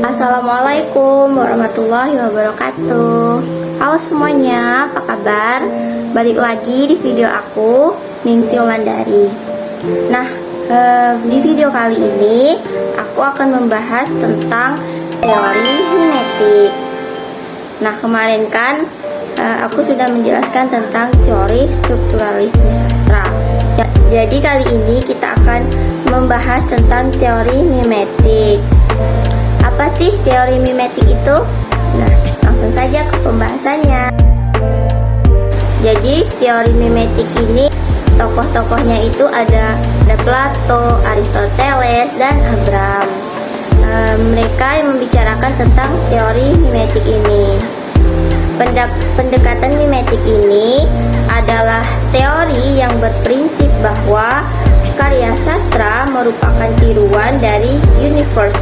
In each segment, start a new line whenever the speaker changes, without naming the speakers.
Assalamualaikum warahmatullahi wabarakatuh. Halo semuanya, apa kabar? Balik lagi di video aku, Ningsi Wulandari. Nah, di video kali ini aku akan membahas tentang teori mimetik. Nah, kemarin kan aku sudah menjelaskan tentang teori strukturalisme sastra. Jadi kali ini kita akan membahas tentang teori mimetik. Apa sih teori mimetik itu? Nah, langsung saja ke pembahasannya. Jadi, teori mimetik ini tokoh-tokohnya itu ada Plato, Aristoteles, dan Abraham. Mereka yang membicarakan tentang teori mimetik ini. Pendekatan mimetik ini adalah teori yang berprinsip bahwa karya sastra merupakan tiruan dari universe.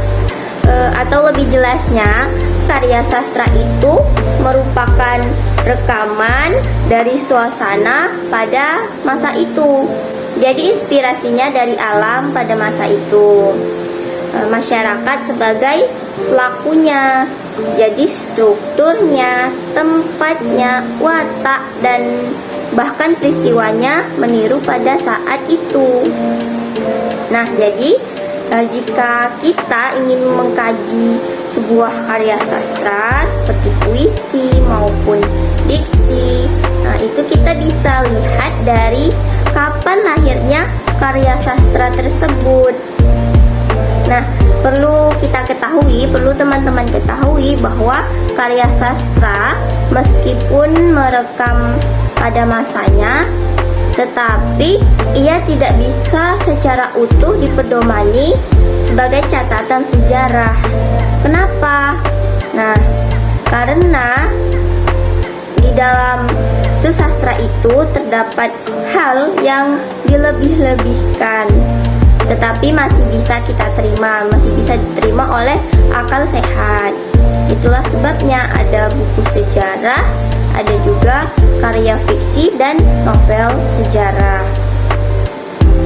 Atau lebih jelasnya, karya sastra itu merupakan rekaman dari suasana pada masa itu. Jadi inspirasinya dari alam pada masa itu. Masyarakat sebagai pelakunya. Jadi strukturnya, tempatnya, watak, dan bahkan peristiwanya meniru pada saat itu. Nah, jadi jika kita ingin mengkaji sebuah karya sastra seperti puisi maupun diksi, nah itu kita bisa lihat dari kapan lahirnya karya sastra tersebut. Nah, perlu teman-teman ketahui bahwa karya sastra meskipun merekam pada masanya, tetapi ia tidak bisa secara utuh dipedomani sebagai catatan sejarah. Kenapa? Nah, karena di dalam sastra itu terdapat hal yang dilebih-lebihkan, tetapi masih bisa kita terima, masih bisa diterima oleh akal sehat. Itulah sebabnya ada buku sejarah, ada juga karya fiksi dan novel sejarah.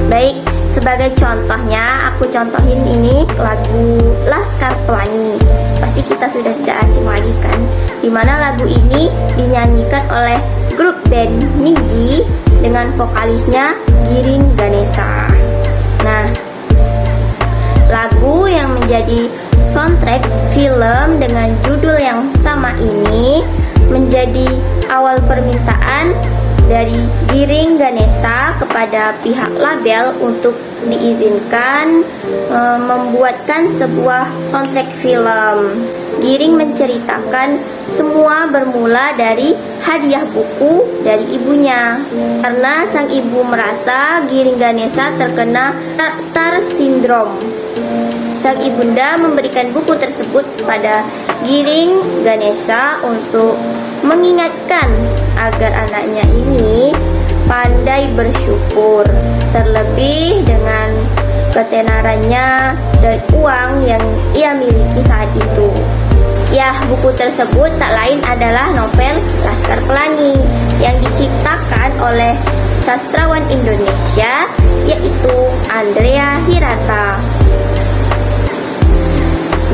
Baik, sebagai contohnya aku contohin ini lagu Laskar Pelangi. Pasti kita sudah tidak asing lagi kan, dimana lagu ini dinyanyikan oleh grup band Niji dengan vokalisnya Giring Ganesha. Nah, lagu yang menjadi soundtrack film dengan judul yang sama ini menjadi awal permintaan dari Giring Ganesha kepada pihak label untuk diizinkan membuatkan sebuah soundtrack film. Giring menceritakan semua bermula dari hadiah buku dari ibunya, karena sang ibu merasa Giring Ganesha terkena star syndrome. Sang ibunda memberikan buku tersebut pada Giring Ganesha untuk mengingatkan agar anaknya ini pandai bersyukur, terlebih dengan ketenarannya dan uang yang ia miliki saat itu. Ya, buku tersebut tak lain adalah novel Laskar Pelangi yang diciptakan oleh sastrawan Indonesia, yaitu Andrea Hirata.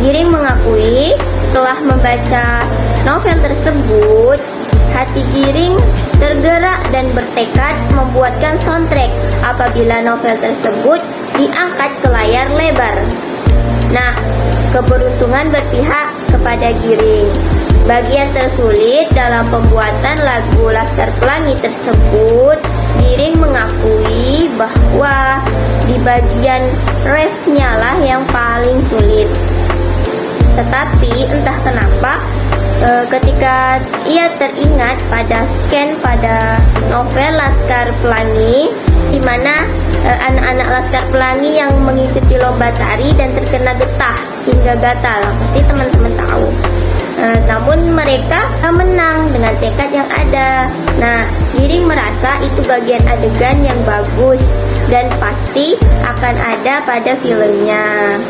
Giring mengakui setelah membaca novel tersebut, hati Giring tergerak dan bertekad membuatkan soundtrack apabila novel tersebut diangkat ke layar lebar. Nah, keberuntungan berpihak kepada Giring. Bagian tersulit dalam pembuatan lagu Laskar Pelangi tersebut, Giring mengakui bahwa di bagian refnya lah yang paling sulit. Tetapi entah kenapa ketika ia teringat pada scan pada novel Laskar Pelangi, di mana anak-anak Laskar Pelangi yang mengikuti lomba tari dan terkena getah hingga gatal, pasti teman-teman tahu. Namun mereka menang dengan tekad yang ada. Nah, Giring merasa itu bagian adegan yang bagus dan pasti akan ada pada filmnya.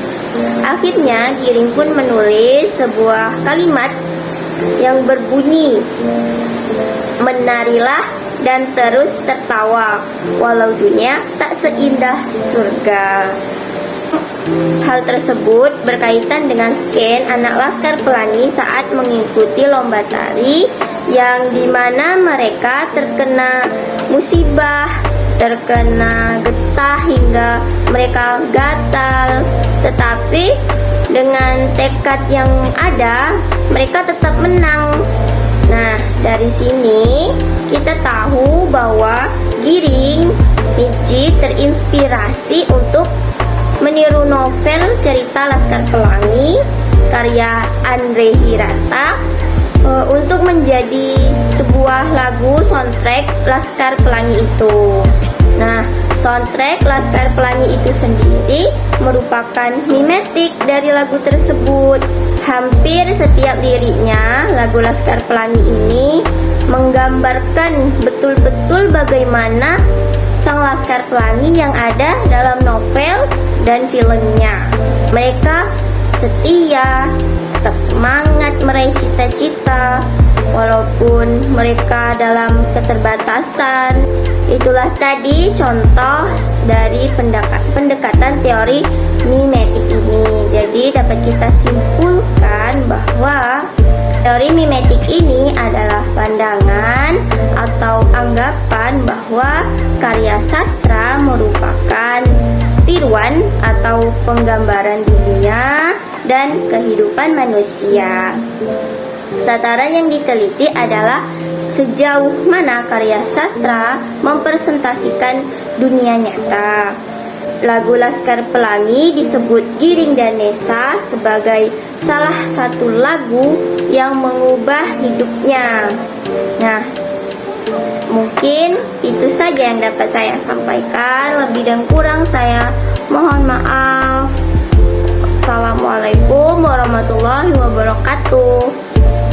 Akhirnya Giring pun menulis sebuah kalimat yang berbunyi, "Menarilah dan terus tertawa, walau dunia tak seindah surga." Hal tersebut berkaitan dengan scan anak Laskar Pelangi saat mengikuti lomba tari yang dimana mereka terkena musibah, terkena getah hingga mereka gatal. Tetapi dengan tekad yang ada, mereka tetap menang. Nah, dari sini kita tahu bahwa Giring Niji terinspirasi untuk meniru novel cerita Laskar Pelangi karya Andre Hirata untuk menjadi sebuah lagu soundtrack Laskar Pelangi itu. Nah, soundtrack Laskar Pelangi itu sendiri merupakan mimetik dari lagu tersebut. Hampir setiap liriknya lagu Laskar Pelangi ini menggambarkan betul-betul bagaimana sang Laskar Pelangi yang ada dalam novel dan filmnya. Mereka setia, tetap semangat meraih cita-cita walaupun mereka dalam keterbatasan. Itulah tadi contoh dari pendekatan teori mimetik ini. Jadi dapat kita simpulkan bahwa teori mimetik ini adalah pandangan atau anggapan bahwa karya sastra merupakan tiruan atau penggambaran dunia dan kehidupan manusia. Tataran yang diteliti adalah sejauh mana karya sastra mempresentasikan dunia nyata. Lagu Laskar Pelangi disebut Giring dan Nesa sebagai salah satu lagu yang mengubah hidupnya. Nah, mungkin itu saja yang dapat saya sampaikan. Lebih dan kurang saya mohon maaf. Assalamualaikum warahmatullahi wabarakatuh.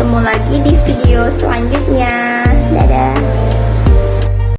Ketemu lagi di video selanjutnya.